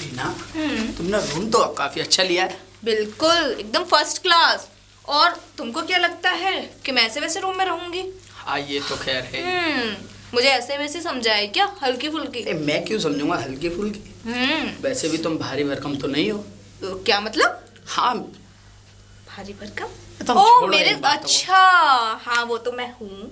टीना, तुमने रूम तो काफी अच्छा लिया है। बिल्कुल एकदम फर्स्ट क्लास। और तुमको क्या लगता है कि मैं ऐसे वैसे रूम में रहूंगी? हाँ ये तो खैर है। मुझे ऐसे वैसे समझा है क्या, हल्की फुल्की? मैं क्यों समझूंगा हल्की फुल्की? वैसे भी तुम भारी भरकम तो नहीं हो। तो क्या मतलब? हाँ भारी भरकम? तुम ओ छोड़ो मेरे, इन बातों को। अच्छा हाँ वो तो मैं हूँ।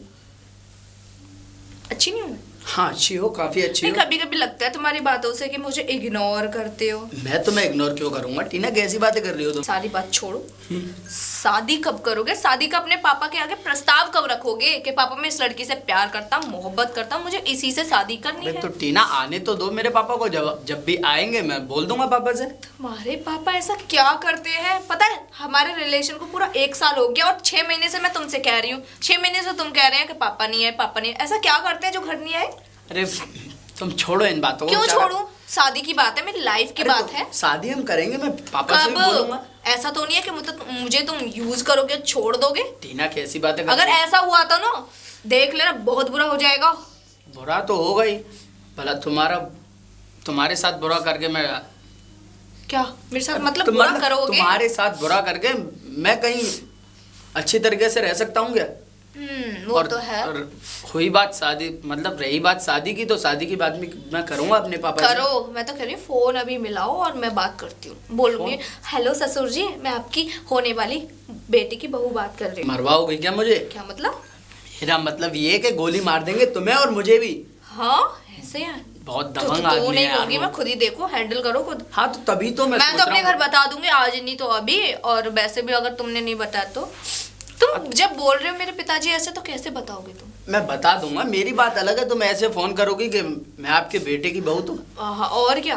अच्छी नहीं हूँ? हाँ अच्छी हो, काफी अच्छी नहीं, हो। कभी कभी लगता है तुम्हारी बातों से कि मुझे इग्नोर करते हो। मैं तुम्हें इग्नोर क्यों करूंगा टीना, कैसी बातें कर रही हो तुम? सारी बात छोड़ो, शादी कब करोगे? शादी का अपने पापा के आगे प्रस्ताव कब रखोगे कि पापा मैं इस लड़की से प्यार करता हूँ, मोहब्बत करता हूँ, मुझे इसी से शादी करनी है? तो टीना आने तो दो मेरे पापा को, जब भी आएंगे मैं बोल दूंगा पापा से। तुम्हारे पापा ऐसा क्या करते हैं? पता है हमारे रिलेशन को पूरा 1 साल हो गया और 6 महीने से मैं तुमसे कह रही हूँ, 6 महीने से तुम कह रहे हैं कि पापा नहीं है, पापा नहीं है। ऐसा क्या करते हैं जो घर नहीं आए? अरे तुम छोड़ो इन बातों को। क्यों छोड़ू? शादी की बात है, मेरी लाइफ की बात है। शादी हम करेंगे, मैं पापा से भी बोलूंगा। ऐसा तो नहीं है कि मुझे तुम यूज करोगे, छोड़ दोगे? टीना कैसी बातें कर अगर रही हो? ऐसा हुआ तो ना देख लेना, बहुत बुरा हो जाएगा। बुरा तो होगा ही, भला तुम्हारे साथ बुरा करके मैं क्या मेरे साथ मतलब बुरा करोगे? तुम्हारे साथ बुरा करके मैं कहीं अच्छी तरीके से रह सकता हूँ क्या? वो तो है। और हुई बात शादी, मतलब रही बात शादी की, तो शादी की बात मैं करूंगा अपने पापा से। करो, मैं तो कह रही हूँ फोन अभी मिलाओ और मैं बात करती हूँ, बोलूंगी हेलो ससुर जी, मैं आपकी होने वाली बेटी की बहू बात कर रही हूँ। मरवाओगे क्या मुझे? क्या मतलब? मेरा मतलब ये कि गोली मार देंगे तुम्हें और मुझे भी। हाँ ऐसे है? बहुत तो दबंग तू आदमी नहीं है यार होगी, वो। मैं खुद ही देखो, हैंडल करो खुद। हाँ तो तभी तो मैं तो सोच अपने रहा घर हूँ। बता दूंगी आज, नहीं तो अभी। और वैसे भी अगर तुमने नहीं बताया तो तुम जब बोल रहे हो मेरे पिताजी ऐसे, तो कैसे बताओगे तुम? मैं बता दूंगा, मेरी बात अलग है। तुम ऐसे फोन करोगी कि मैं आपके बेटे की बहू? तो और क्या?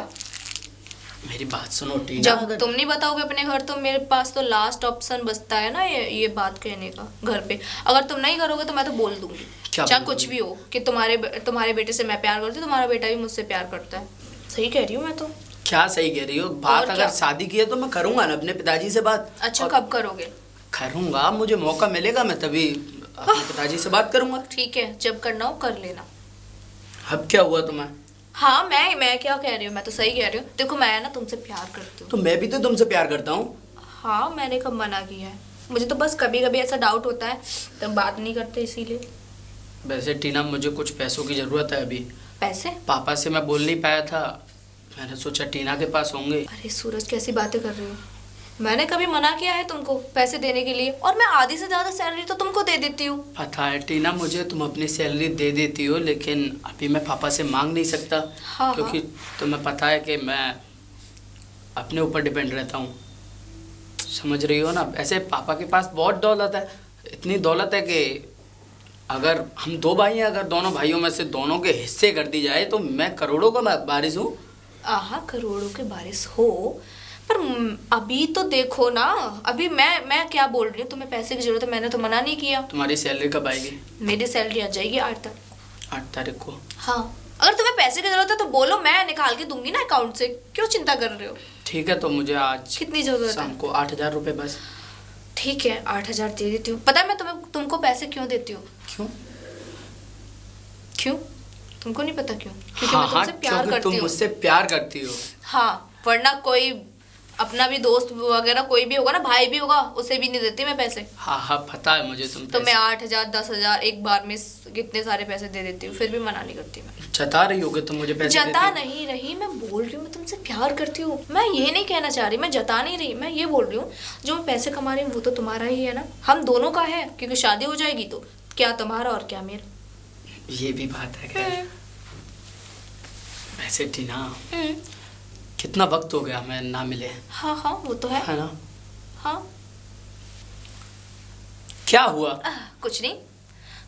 मेरी बात सुनो टीना, जब तुम नहीं बताओगे अपने घर, तो मेरे पास तो लास्ट ऑप्शन बचता है ना ये बात कहने का घर पे। अगर तुम नहीं करोगे तो मैं तो बोल दूंगी, चाहे कुछ भी हो, कि तुम्हारे बेटे से मैं प्यार करती हूँ, तुम्हारा बेटा भी मुझसे प्यार करता है। सही कह रही हूँ मैं तो। क्या सही कह रही हो? बात अगर शादी की है तो मैं करूंगा ना अपने पिताजी से बात। अच्छा कब करोगे? करूंगा, मुझे मौका मिलेगा मैं तभी अपने पिताजी से बात करूंगा। ठीक है, जब करना हो कर लेना। अब क्या हुआ तुम्हें? हाँ मैं क्या कह रही हूँ, मैं तो सही कह रही हूँ। देखो मैं ना तुमसे प्यार करती हूँ। तो मैं भी तो तुमसे प्यार करता हूँ। हाँ मैंने कब मना किया है? मुझे तो बस कभी कभी ऐसा डाउट होता है, तुम बात नहीं करते इसीलिए। वैसे टीना मुझे कुछ पैसों की जरूरत है अभी। पैसे? पापा से मैं बोल नहीं पाया था, मैंने सोचा टीना के पास होंगे। अरे सूरज कैसी बातें कर रही हो? मैंने कभी मना किया है तुमको पैसे देने के लिए? और मैं आधी से ज्यादा सैलरी तो तुमको दे देती हूँ। पता है टीना मुझे, तुम अपनी सैलरी दे देती हो, लेकिन अभी मैं पापा से मांग नहीं सकता। हाँ, क्योंकि तुम्हें पता है कि मैं अपने ऊपर डिपेंड रहता हूँ, समझ रही हो ना? ऐसे पापा के पास बहुत दौलत है, इतनी दौलत है कि अगर हम 2 भाई हैं, अगर दोनों भाइयों में से दोनों के हिस्से कर दी जाए तो मैं करोड़ों का बारिश हूँ। आहा करोड़ों के बारिश हो, पर अभी तो देखो ना, अभी मैं क्या बोल रही हूँ, तुम्हें पैसे की जरूरत है, मैंने तो मना नहीं किया। तुम्हारी सैलरी कब आएगी? मेरी सैलरी आ जाएगी 8 तारीख। 8 तारीख को? हाँ अगर तुम्हें पैसे की जरूरत है तो बोलो, मैं निकाल के दूंगी ना अकाउंट से, क्यों चिंता कर रहे हो? ठीक है, तो मुझे आज कितनी जरूरत है? शाम को 8,000 रुपये बस। ठीक है 8,000 दे देती हूँ। पता है मैं तुमको पैसे क्यों देती हूँ? क्यों तुमको नहीं पता क्यों? क्योंकि मैं तुमसे प्यार करती हूँ। तुम मुझसे प्यार करती हो। हाँ, वरना कोई अपना भी दोस्त वगैरह कोई भी होगा ना, भाई भी होगा, उसे भी नहीं देती मैं पैसे। हाँ पता है मुझे तुम तो मैं 8,000 10,000 एक बार में कितने सारे पैसे दे देती हूँ, फिर भी मना नहीं करती मैं। जता रही होगी तुम मुझे पैसे? जता नहीं रही, मैं बोल रही हूँ मैं तुमसे प्यार करती हूँ। मैं ये नहीं कहना चाह रही, मैं जता नहीं रही, मैं ये बोल रही हूँ जो मैं पैसे कमा रही हूँ वो तो तुम्हारा ही है ना, हम दोनों का है, क्योंकि शादी हो जाएगी तो क्या तुम्हारा और क्या मेरा। ये भी बात है खैर। वैसे टीना कितना वक्त हो गया हमें ना मिले। हाँ वो तो है ना? हाँ क्या हुआ? कुछ नहीं,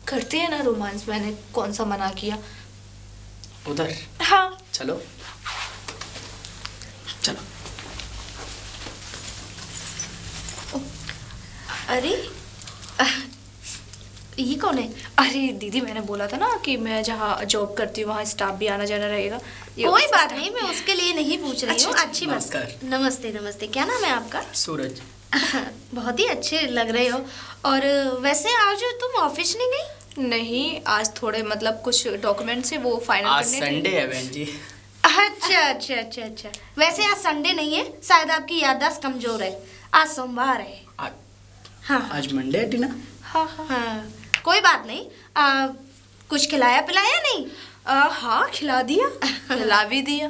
करते हैं ना रोमांस, मैंने कौन सा मना किया। उधर? हाँ चलो चलो। अरे ये कौन है? अरे दीदी मैंने बोला था ना कि मैं जहाँ जॉब करती हूँ वहाँ स्टाफ भी आना जाना रहेगा। कोई बात नहीं, मैं उसके लिए नहीं पूछ रही हूँ। अच्छी बात। नमस्कार। नमस्ते नमस्ते, क्या नाम है आपका? सूरज। बहुत ही अच्छे लग रहे हो। और वैसे आज तुम ऑफिस नहीं गई? नहीं, आज थोड़े मतलब कुछ डॉक्यूमेंट्स है वो फाइनल आज करने थे। संडे है बहन जी। अच्छा अच्छा अच्छा अच्छा, वैसे आज संडे नहीं है, शायद आपकी याददाश्त कमजोर है। आज सोमवार है। आज हाँ आज मंडे है टीना। हाँ हाँ, कोई बात नहीं। कुछ खिलाया पिलाया नहीं? हाँ खिला दिया। खिला भी दिया।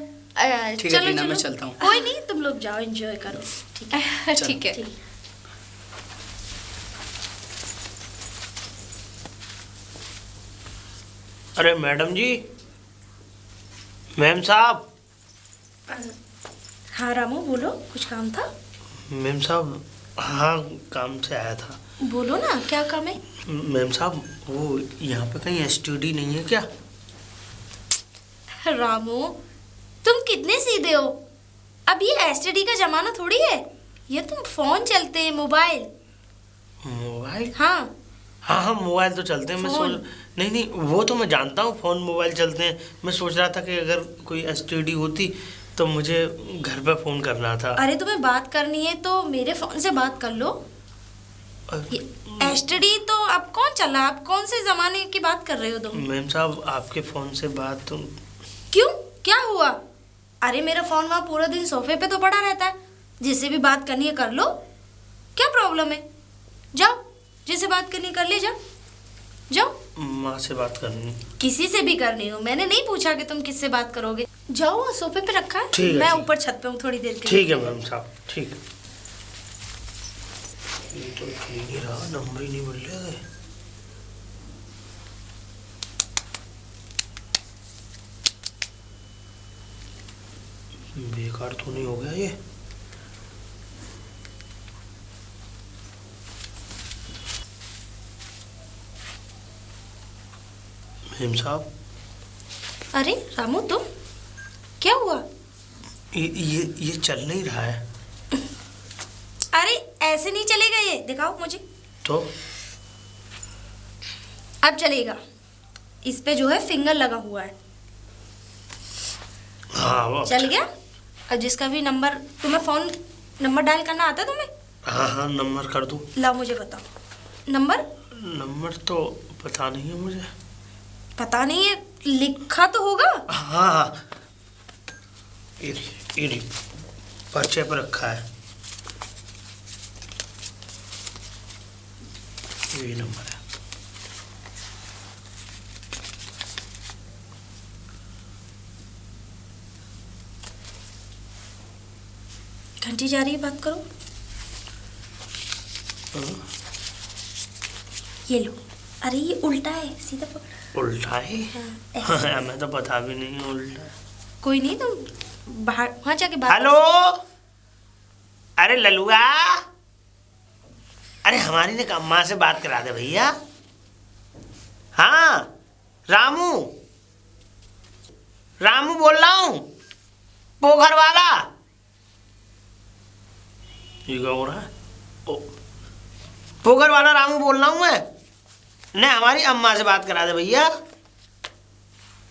ठीक है टीना, मैं चलता हूँ। कोई नहीं, तुम लोग जाओ, एंजॉय करो। ठीक है ठीक है। अरे मैडम जी, मैम साहब। हाँ रामू बोलो, कुछ काम था? मैम साहब, हाँ काम से आया था। बोलो ना, क्या काम है? मैम साहब, वो यहाँ पे कहीं एसटीडी नहीं है क्या? रामू तुम कितने सीधे हो। अब ये एसटीडी का जमाना थोड़ी है, ये तुम फोन चलते हैं, मोबाइल। मोबाइल? हाँ हाँ हाँ, मोबाइल तो चलते हैं। मैं सोच नहीं नहीं, वो तो मैं जानता हूँ, फ़ोन मोबाइल चलते हैं। मैं सोच रहा था कि अगर कोई एसटीडी होती तो मुझे घर पे फ़ोन करना था। अरे तुम्हें बात करनी है तो मेरे फोन से बात कर लो। एसटीडी तो अब कौन चला, आप कौन से जमाने की बात कर रहे हो तुम? मैम साहब, आपके फ़ोन से बात तो... क्यों, क्या हुआ? अरे मेरा फोन वहाँ पूरा दिन सोफे पे तो पड़ा रहता है, जिससे भी बात करनी है कर लो, क्या प्रॉब्लम है? जाओ, जिससे बात करनी कर ले, जाओ जाओ। माँ से बात करनी? किसी से भी करनी हो, मैंने नहीं पूछा कि तुम किससे बात करोगे। जाओ, वो सोफे पे रखा है, ठीक है, मैं ठीक। ऊपर छत पे हूँ थोड़ी देर के लिए। ठीक है मैम साहब, ठीक है। ये तो ठीक ही रहा, नंबर ही नहीं मिल रहा है। बेकार तो नहीं हो गया ये? मैम साहब। अरे रामू तुम, क्या हुआ? ये चल नहीं रहा है। अरे ऐसे नहीं चलेगा, ये दिखाओ मुझे। तो अब चलेगा, इस पे जो है फिंगर लगा हुआ है। हाँ वो चल गया। और जिसका भी नंबर, तुम्हें फोन नंबर डायल करना आता है तुम्हें? हाँ हाँ, नंबर कर दूँ? लाओ मुझे बताओ नंबर। नंबर तो पता नहीं है मुझे। पता नहीं है, लिखा तो होगा। हाँ हाँ, ये पर्चे पर रखा है, ये नंबर है। घंटी जा रही है, बात करो। ये लो। अरे ये उल्टा है, सीधा पकड़ो। उल्टा है? हाँ, ऐसे। हमें तो पता भी नहीं है उल्टा है। कोई नहीं, तुम बाहर वहां जाके बात। हेलो, अरे ललुआ, अरे हमारी ने अम्मा से बात करा दे भैया। हाँ रामू, रामू बोल रहा हूँ, पोखर वाला। ये क्या हो रहा है? पोखर वाला रामू बोल रहा हूँ मैं। नहीं, हमारी अम्मा से बात करा दे भैया।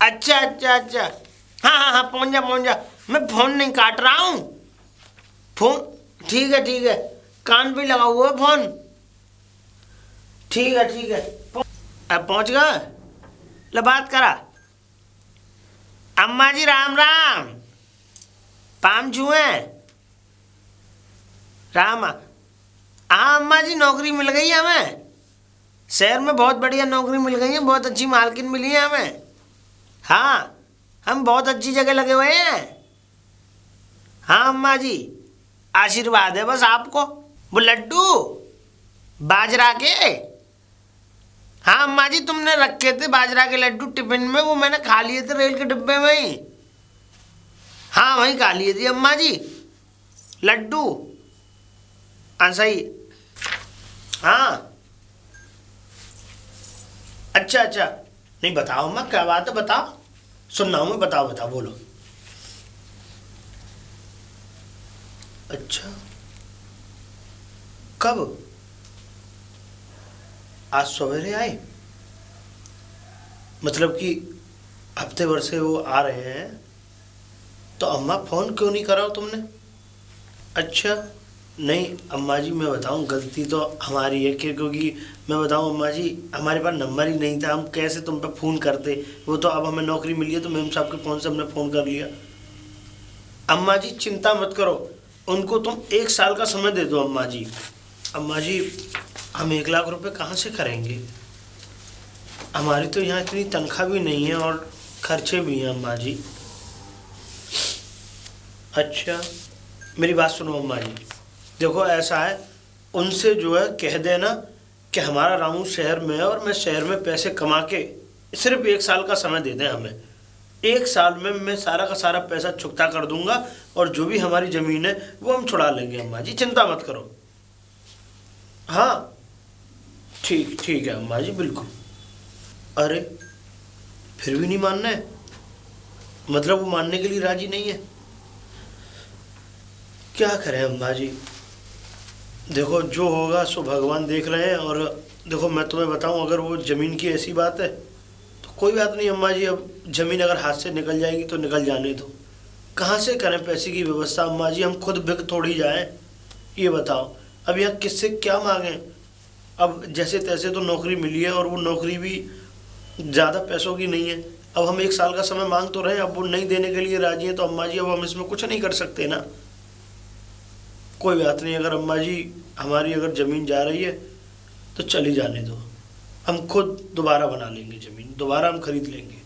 अच्छा अच्छा अच्छा, हाँ हाँ हाँ, पहुँच जा। मैं फ़ोन नहीं काट रहा हूँ, फोन ठीक है, कान पे लगा हुआ है फ़ोन। ठीक है, अब पहुँच गए? ले बात करा। अम्मा जी राम राम, पाम छुए राम। हाँ अम्मा जी, नौकरी मिल गई है हमें, शहर में बहुत बढ़िया नौकरी मिल गई है, बहुत अच्छी मालकिन मिली है हमें। हाँ, हम बहुत अच्छी जगह लगे हुए हैं। हाँ अम्मा जी, आशीर्वाद है बस आपको। वो लड्डू बाजरा के, हाँ अम्मा जी, तुमने रखे थे बाजरा के लड्डू टिफिन में, वो मैंने खा लिए थे रेल के डिब्बे में ही। हाँ वहीं खा लिए थे अम्मा जी लड्डू। हाँ सही, हाँ अच्छा, नहीं बताओ अम्मा, क्या बात है, बताओ, सुन रहा हूँ मैं, बताओ बोलो। अच्छा, कब? आज सवेरे आए? मतलब कि हफ्ते भर से वो आ रहे हैं, तो अम्मा फ़ोन क्यों नहीं करा तुमने? अच्छा, नहीं अम्मा जी, मैं बताऊं, गलती तो हमारी है, क्योंकि मैं बताऊं अम्मा जी, हमारे पास नंबर ही नहीं था, हम कैसे तुम पे फ़ोन करते। वो तो अब हमें नौकरी मिली है तो मैम साहब के फ़ोन से हमने फ़ोन कर लिया। अम्मा जी चिंता मत करो, उनको तुम 1 साल का समय दे दो अम्मा जी। अम्मा जी हम 1 लाख रुपए कहाँ से करेंगे? हमारी तो यहाँ इतनी तनख्वाह भी नहीं है और खर्चे भी हैं अम्मा जी। अच्छा मेरी बात सुनो अम्मा जी, देखो ऐसा है, उनसे जो है कह देना कि हमारा रामू शहर में है और मैं शहर में पैसे कमा के सिर्फ 1 साल का समय दे दें हमें। 1 साल में मैं सारा का सारा पैसा चुकता कर दूंगा और जो भी हमारी ज़मीन है वो हम छुड़ा लेंगे अम्मा जी, चिंता मत करो। हाँ ठीक ठीक है अम्मा जी, बिल्कुल। अरे फिर भी नहीं मानना है? मतलब वो मानने के लिए राजी नहीं है? क्या करें अम्मा जी, देखो जो होगा सो भगवान देख रहे हैं। और देखो मैं तुम्हें बताऊं, अगर वो ज़मीन की ऐसी बात है तो कोई बात नहीं अम्मा जी, अब ज़मीन अगर हाथ से निकल जाएगी तो निकल जाने दो। कहाँ से करें पैसे की व्यवस्था अम्मा जी, हम खुद बिक थोड़ी जाएं, ये बताओ। अब यहाँ किससे क्या मांगें? अब जैसे तैसे तो नौकरी मिली है और वो नौकरी भी ज़्यादा पैसों की नहीं है। अब हम 1 साल का समय मांग तो रहे हैं, अब वो नहीं देने के लिए राजी हैं तो अम्मा जी अब हम इसमें कुछ नहीं कर सकते ना। कोई बात नहीं, अगर अम्मा जी हमारी अगर ज़मीन जा रही है तो चली जाने दो, हम खुद दोबारा बना लेंगे ज़मीन, दोबारा हम खरीद लेंगे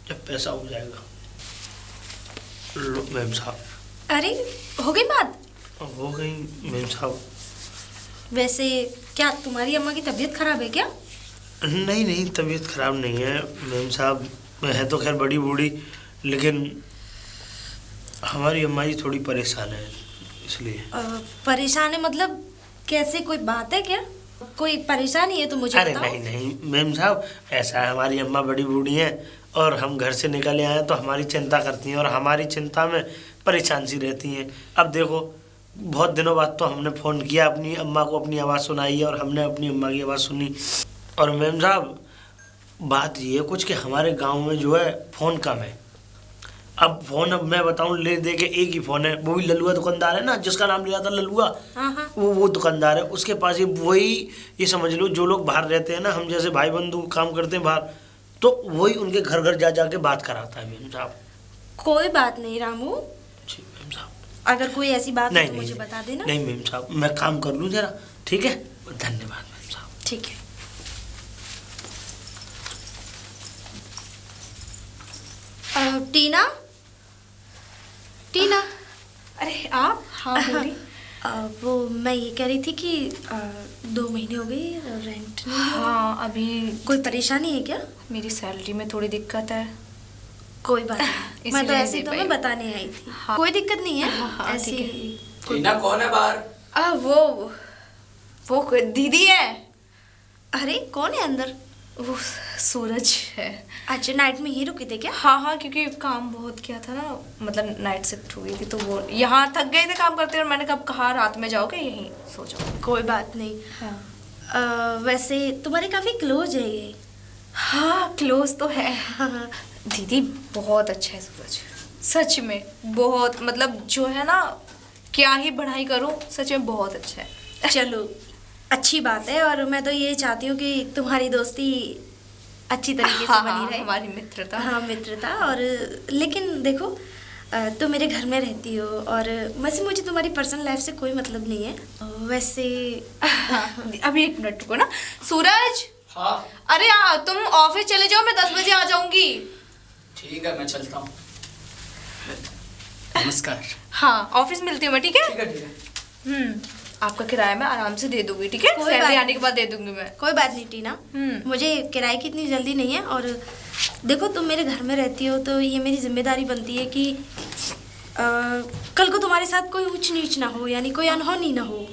जब पैसा हो जाएगा। लो मैम साहब। अरे हो गई बात? हो गई मैम साहब। वैसे क्या तुम्हारी अम्मा की तबीयत खराब है क्या? नहीं नहीं, तबीयत खराब नहीं है मैम साहब, है तो खैर बड़ी बूढ़ी, लेकिन हमारी अम्मा जी थोड़ी परेशान है इसलिए। परेशान है मतलब कैसे, कोई बात है क्या? कोई परेशानी है तो मुझे अरे बताओ। नहीं नहीं मैम साहब, ऐसा है हमारी अम्मा बड़ी बूढ़ी हैं और हम घर से निकले आए तो हमारी चिंता करती हैं और हमारी चिंता में परेशान सी रहती हैं। अब देखो बहुत दिनों बाद तो हमने फ़ोन किया, अपनी अम्मा को अपनी आवाज़ सुनाई है और हमने अपनी अम्मा की आवाज़ सुनी। और मैम साहब बात ये है कुछ कि हमारे गांव में जो है फ़ोन कम है। अब फ़ोन, अब मैं बताऊं, ले दे के एक ही फ़ोन है, वो भी ललुआ दुकानदार है ना जिसका नाम लिया था ललुआ, हाँ हाँ। वो दुकानदार है, उसके पास ही वही, ये समझ लो जो लोग बाहर रहते हैं ना, हम जैसे भाई बंधु काम करते हैं बाहर, तो वही उनके घर घर जा जाके बात कराता है मैम साहब। कोई बात नहीं रामू, जी मैम साहब। अगर कोई ऐसी बात है नहीं तो नहीं मुझे बता देना। नहीं मैम साहब, मैं काम कर लूँ जरा, ठीक है? धन्यवाद मैम साहब। ठीक है। टीना, टीना। अरे आप? हाँ बोलिए। वो मैं ये कह रही थी कि 2 महीने हो गए रेंट नहीं हुआ। हाँ अभी कोई परेशानी है क्या? मेरी सैलरी में थोड़ी दिक्कत है। कोई बात नहीं, मैं तो इसीलिए ऐसे ही दे तुम्हें पाई। बताने आई थी। हाँ। कोई दिक्कत नहीं है। हाँ, हाँ, ऐसे ठीक है। ही। टीना कौन है बाहर? वो कोई दीदी है। अरे कौन है अंदर? वो सूरज है। अच्छा नाइट में ही रुके थे क्या? हाँ हाँ, क्योंकि काम बहुत किया था ना, मतलब नाइट शिफ्ट हुई थी तो वो यहाँ थक गए थे काम करते, और मैंने कब कहा रात में जाओगे यहीं सो जाओ। कोई बात नहीं। हाँ वैसे तुम्हारे काफी क्लोज है ये। हाँ क्लोज तो है। दीदी बहुत अच्छा है सूरज, सच में बहुत, मतलब जो है ना, क्या ही बढ़ाई करूँ, सच में बहुत अच्छा है। चलो अच्छी बात है, और मैं तो ये चाहती हूँ कि तुम्हारी दोस्ती अच्छी तरीके से हाँ, बनी रहे। हमारी मित्रता। हाँ मित्रता। और लेकिन देखो तुम मेरे घर में रहती हो, और वैसे मुझे तुम्हारी पर्सनल लाइफ से कोई मतलब नहीं है वैसे। अभी 1 मिनट रुको ना। सूरज। हाँ अरे तुम ऑफिस चले जाओ, मैं 10 बजे आ जाऊंगी। ठीक है, मैं चलता हूँ। नमस्कार। हाँ ऑफिस मिलती हूँ मैं, ठीक है? ठीक है ठीक है। आपका किराया मैं आराम से दे दूंगी, ठीक है? कोई सैलरी बात आने के बाद दे दूंगी मैं। कोई बात नहीं टीना, मुझे किराए की इतनी जल्दी नहीं है। और देखो तुम मेरे घर में रहती हो तो ये मेरी जिम्मेदारी बनती है कि कल को तुम्हारे साथ कोई ऊंच नीच ना हो, यानी कोई अनहोनी ना हो।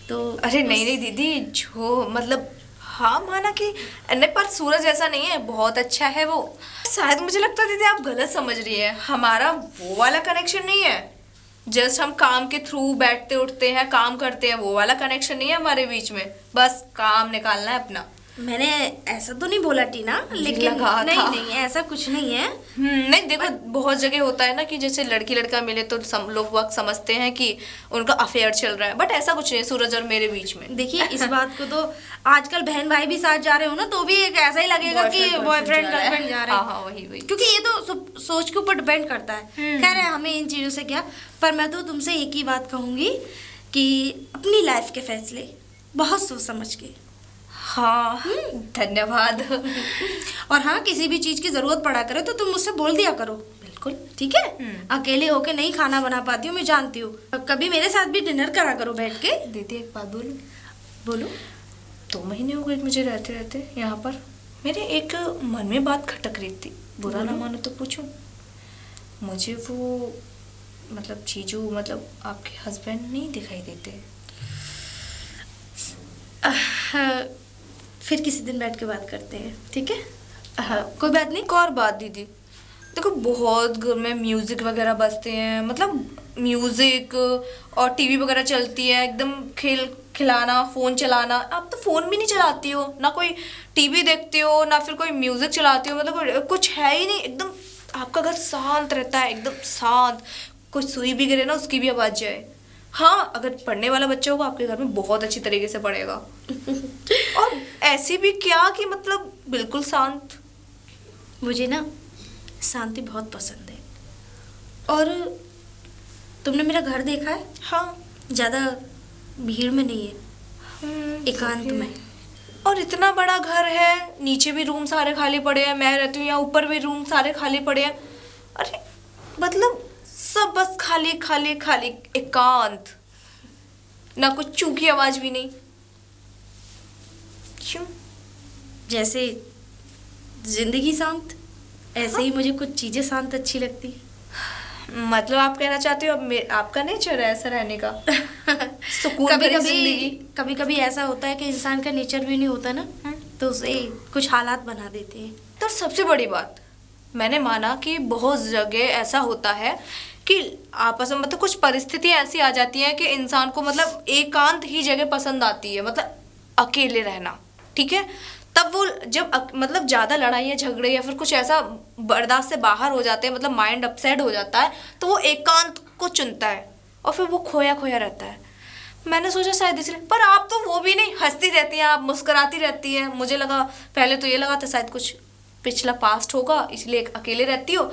तो अरे नहीं नहीं दीदी, जो मतलब हाँ माना कि नहीं, पर सूरज ऐसा नहीं है, बहुत अच्छा है वो। शायद मुझे लगता है दीदी आप गलत समझ रही है, हमारा वो वाला कनेक्शन नहीं है। जस्ट हम काम के थ्रू बैठते उठते हैं, काम करते हैं, वो वाला कनेक्शन नहीं है हमारे बीच में। बस काम निकालना है अपना। मैंने ऐसा तो नहीं बोला टीना, लेकिन लगा नहीं था। नहीं ऐसा कुछ नहीं है। नहीं देखो, बहुत जगह होता है ना कि जैसे लड़की लड़का मिले तो लोग वक्त समझते हैं कि उनका अफेयर चल रहा है, बट ऐसा कुछ नहीं है सूरज और मेरे बीच में। देखिए इस बात को तो आजकल बहन भाई भी साथ जा रहे हो ना, तो भी एक ऐसा ही लगेगा कि बॉयफ्रेंड गर्लफ्रेंड जा रहे हैं। हाँ वही क्योंकि ये तो सोच के ऊपर डिपेंड करता है। खैर है, हमें इन चीज़ों से क्या, पर मैं तो तुमसे एक ही बात कहूँगी कि अपनी लाइफ के फैसले बहुत सोच समझ के। हाँ धन्यवाद। और हाँ, किसी भी चीज़ की ज़रूरत पड़ा करे तो तुम मुझसे बोल दिया करो। बिल्कुल। ठीक है? अकेले होके नहीं खाना बना पाती हूँ, मैं जानती हूँ। कभी मेरे साथ भी डिनर करा करो बैठ के। दीदी एक बात बोलूं? बोलो। 2 महीने हो गए मुझे रहते रहते यहाँ पर। मेरे एक मन में बात खटक रही थी, बुरा ना मानो तो पूछूं? मुझे वो मतलब जीजू, मतलब आपके हस्बैंड नहीं दिखाई देते। फिर किसी दिन बैठ के बात करते हैं, ठीक है? कोई बात नहीं। एक और बात दीदी, देखो बहुत घर में म्यूजिक वगैरह बजते हैं, मतलब म्यूजिक और टीवी वगैरह चलती है, एकदम खिलाना, फोन चलाना। आप तो फोन भी नहीं चलाती हो, ना कोई टीवी देखती हो, ना फिर कोई म्यूजिक चलाती हो, मतलब कुछ है ही नहीं। एकदम आपका घर शांत रहता है, एकदम शांत। कोई सुई भी गिरे ना उसकी भी आवाज जाए। हाँ, अगर पढ़ने वाला बच्चा होगा आपके घर में बहुत अच्छी तरीके से पढ़ेगा। और ऐसी भी क्या कि मतलब बिल्कुल शांत। मुझे ना शांति बहुत पसंद है। और तुमने मेरा घर देखा है? हाँ। ज़्यादा भीड़ में नहीं है, एकांत में। और इतना बड़ा घर है, नीचे भी रूम सारे खाली पड़े हैं, मैं रहती हूँ यहाँ, ऊपर भी रूम सारे खाली पड़े हैं। अरे मतलब सब बस खाली खाली खाली, एकांत, ना कुछ चूकी आवाज भी नहीं। क्यों? जैसे जिंदगी शांत, ऐसे ही मुझे कुछ चीजें शांत अच्छी लगती। मतलब आप कहना चाहते हो अब आपका नेचर है ऐसा रहने का? सुकून भरी जिंदगी। कभी कभी ऐसा होता है कि इंसान का नेचर भी नहीं होता ना, तो उसे कुछ हालात बना देते हैं। तो सबसे बड़ी बात, मैंने माना कि बहुत जगह ऐसा होता है कि आपस में मतलब कुछ परिस्थितियां ऐसी आ जाती हैं कि इंसान को मतलब एकांत ही जगह पसंद आती है, मतलब अकेले रहना। ठीक है, तब वो जब मतलब ज़्यादा लड़ाइयाँ झगड़े या फिर कुछ ऐसा बर्दाश्त से बाहर हो जाते हैं, मतलब माइंड अपसेट हो जाता है, तो वो एकांत को चुनता है और फिर वो खोया खोया रहता है। मैंने सोचा शायद इसलिए, पर आप तो वो भी नहीं, हंसती रहती हैं आप, मुस्कुराती रहती हैं। मुझे लगा, पहले तो ये लगा था शायद कुछ पिछला पास्ट होगा इसलिए अकेले रहती हो,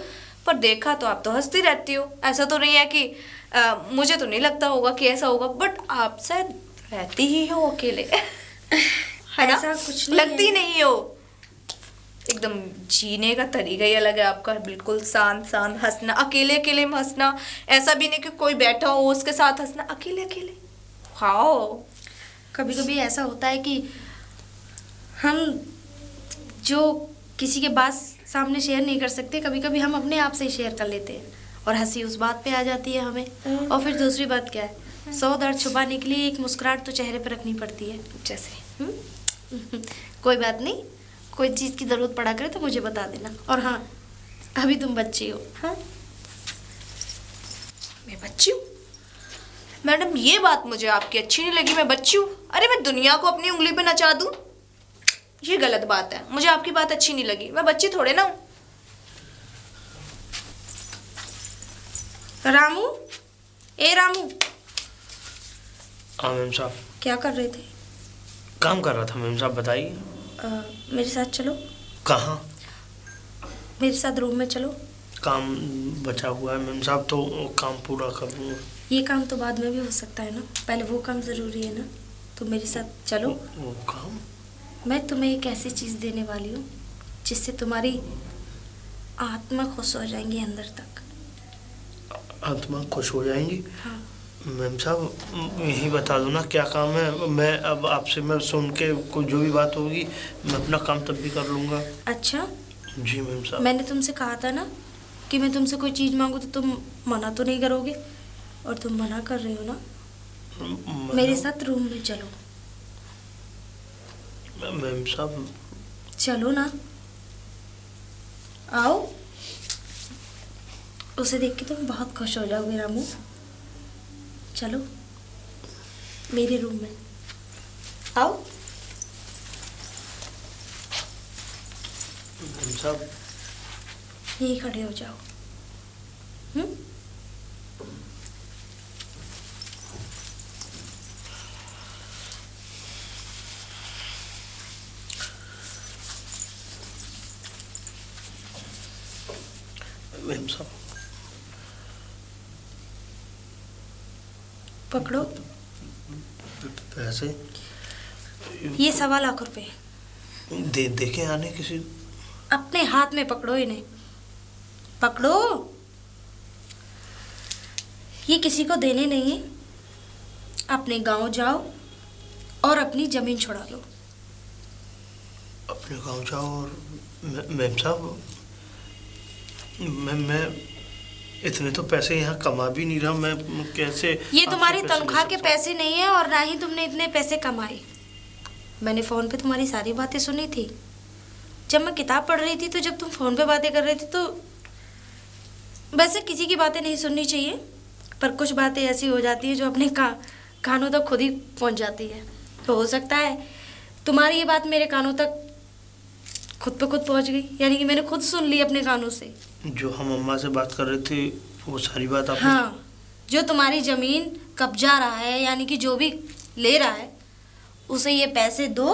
पर देखा तो आप तो हंसती रहती हो। ऐसा तो नहीं है कि मुझे तो नहीं लगता होगा कि ऐसा होगा, बट आप शायद रहती ही हो अकेले। है ना? ऐसा कुछ नहीं लगती है। नहीं हो। एकदम जीने का तरीका ही अलग है आपका, बिल्कुल शांत शांत हंसना, अकेले अकेले में हंसना। ऐसा भी नहीं कि कोई बैठा हो उसके साथ हंसना, अकेले अकेले। हाँ, कभी कभी ऐसा होता है कि हम जो किसी के बात सामने शेयर नहीं कर सकते, कभी कभी हम अपने आप से ही शेयर कर लेते हैं और हंसी उस बात पे आ जाती है हमें। और फिर दूसरी बात क्या है, 100 दर्द छुपाने के लिए एक मुस्कुराहट तो चेहरे पर रखनी पड़ती है। जैसे कोई बात नहीं, कोई चीज़ की ज़रूरत पड़ा करे तो मुझे बता देना। और हाँ, अभी तुम बच्ची हो। हाँ, मैं बच्ची हूँ? मैडम ये बात मुझे आपकी अच्छी नहीं लगी, मैं बच्ची हूँ? अरे मैं दुनिया को अपनी उंगली पे नचा दूँ, ये गलत बात है। मुझे आपकी बात अच्छी नहीं लगी, मैं बच्ची थोड़े ना हूँ। रामू, ए रामू, हाँ मैम साहब। क्या कर रहे थे? काम कर रहा था मैम साहब, बताइए। मेरे साथ चलो। कहाँ? मेरे साथ रूम में चलो। काम बचा हुआ है मैम साहब, तो काम पूरा कर लूँगा। ये काम तो बाद में भी हो सकता है ना, पहले वो काम ज़रूरी है ना। तो मेरे साथ चलो। वो काम? मैं तुम्हें एक ऐसी चीज़ देने वाली हूँ जिससे तुम्हारी आत्मा खुश हो जाएंगी अंदर तक। आत्मा खुश हो जाएंगी? हाँ। मैम साहब यही बता दो ना क्या काम है, मैं अब आपसे मैं सुन के कोई जो भी बात होगी मैं अपना काम तब भी कर लूँगा। अच्छा, जी मैम साहब। मैंने तुमसे कहा था ना कि मैं तुमसे कोई चीज़ मांगू तो तुम मना तो नहीं करोगे, और तुम मना कर रहे हो ना। मेरे साथ रूम में चलो। मैम साहब चलो ना, आओ। उसे देख के तुम बहुत खुश हो जाओगे रामू। चलो मेरे रूम में आओ। मैम साहब। यही खड़े हो जाओ। हम्म? मैम साहब पकड़ो पैसे ये 1.25 लाख रुपए। देखे आने किसी। अपने हाथ में पकड़ो इन्हें, पकड़ो। ये किसी को देने नहीं है। अपने गांव जाओ और अपनी जमीन छुड़ा लो। अपने गांव जाओ और मैम साहब मैं इतने तो पैसे यहाँ कमा भी नहीं रहा, मैं कैसे। ये तुम्हारी आपसे पैसे तनख्वाह ले के सकता हूँ? पैसे नहीं है और ना ही तुमने इतने पैसे कमाए। मैंने फ़ोन पे तुम्हारी सारी बातें सुनी थी। जब मैं किताब पढ़ रही थी तो जब तुम फ़ोन पे बातें कर रहे थे तो वैसे किसी की बातें नहीं सुननी चाहिए, पर कुछ बातें ऐसी हो जाती है जो अपने कानों तक खुद ही पहुंच जाती है। तो हो सकता है तुम्हारी ये बात मेरे कानों तक खुद पे खुद पहुंच गई, यानी कि मैंने खुद सुन ली अपने कानों से। जो हम अम्मा से बात कर रहे थे वो सारी बात आपने। हाँ, जो तुम्हारी ज़मीन कब्जा रहा है, यानी कि जो भी ले रहा है उसे ये पैसे दो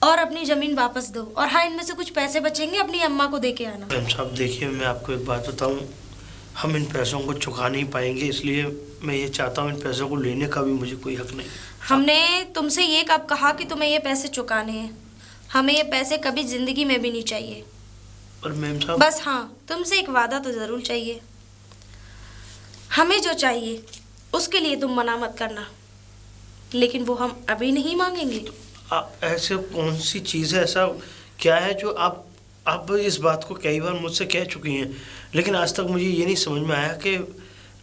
और अपनी ज़मीन वापस दो। और हाँ, इनमें से कुछ पैसे बचेंगे अपनी अम्मा को दे के आना। मैम साहब देखिए, मैं आपको एक बात बताऊं, हम इन पैसों को चुका नहीं पाएंगे, इसलिए मैं ये चाहता हूं इन पैसों को लेने का भी मुझे कोई हक नहीं। हमने तुमसे ये कब कहा कि तुम्हें ये पैसे चुकाने हैं? हमें ये पैसे कभी ज़िंदगी में भी नहीं चाहिए। और मैम साहब बस हाँ, तुमसे एक वादा तो ज़रूर चाहिए। हमें जो चाहिए उसके लिए तुम मना मत करना, लेकिन वो हम अभी नहीं मांगेंगे। ऐसे कौन सी चीज़ है, ऐसा क्या है जो आप इस बात को कई बार मुझसे कह चुकी हैं, लेकिन आज तक मुझे ये नहीं समझ में आया कि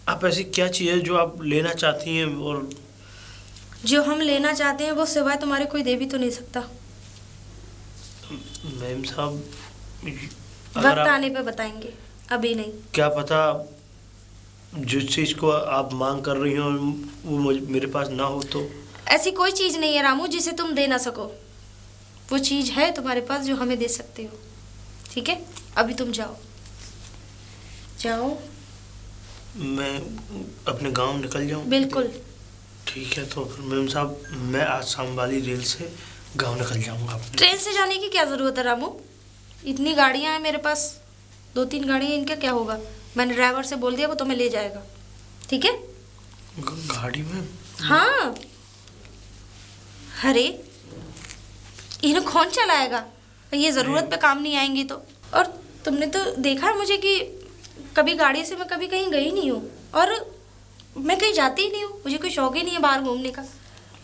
आप ऐसी क्या चीज़ है जो आप लेना चाहती हैं। और जो हम लेना चाहते हैं वो सिवाय तुम्हारे कोई दे भी तो नहीं सकता। मैम साहब वक्त आने पे बताएंगे, अभी नहीं। क्या पता जिस चीज़ को आप मांग कर रही हो वो मेरे पास ना हो तो। ऐसी कोई चीज़ नहीं है रामू जिसे तुम दे ना सको। वो चीज़ है तुम्हारे पास जो हमें दे सकते हो। ठीक है, अभी तुम जाओ जाओ। मैं अपने गांव निकल जाऊं? बिल्कुल। ठीक है, तो फिर मैम साहब मैं आज शाम वाली रेल से गांव निकल जाऊंगा। ट्रेन से जाने की क्या ज़रूरत है रामू? इतनी गाड़ियाँ हैं मेरे पास, 2-3 गाड़ियाँ, इनका क्या होगा? मैंने ड्राइवर से बोल दिया, वो तुम्हें ले जाएगा। ठीक है? गाड़ी में? हाँ। अरे इन्हें कौन चलाएगा? ये ज़रूरत पे काम नहीं आएंगी तो। और तुमने तो देखा है मुझे कि कभी गाड़ी से मैं कभी कहीं गई नहीं हूँ, और मैं कहीं जाती ही नहीं हूँ। मुझे कोई शौक ही नहीं है बाहर घूमने का।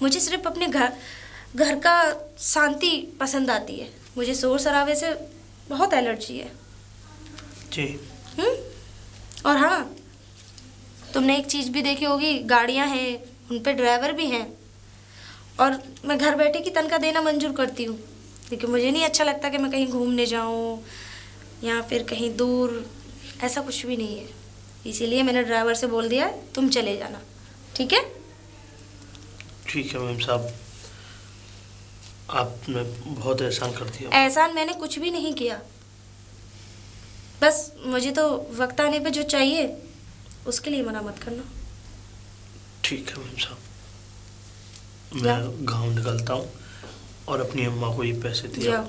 मुझे सिर्फ अपने घर का शांति पसंद आती है। मुझे शोर शराबे से बहुत एलर्जी है। जी। और हाँ, तुमने एक चीज़ भी देखी होगी, गाड़ियाँ हैं उन पे ड्राइवर भी हैं, और मैं घर बैठे की तनख्वाह देना मंजूर करती हूँ, लेकिन मुझे नहीं अच्छा लगता कि मैं कहीं घूमने जाऊँ या फिर कहीं दूर। ऐसा कुछ भी नहीं है, इसीलिए मैंने ड्राइवर से बोल दिया है तुम चले जाना। ठीक है? ठीक है मैम साहब, आपने बहुत एहसान कर दिया। एहसान मैंने कुछ भी नहीं किया, बस मुझे तो वक्त आने पे जो चाहिए उसके लिए मना मत करना। ठीक है मैम साहब, मैं गांव निकलता हूँ और अपनी अम्मा को ये पैसे दिया। जाओ।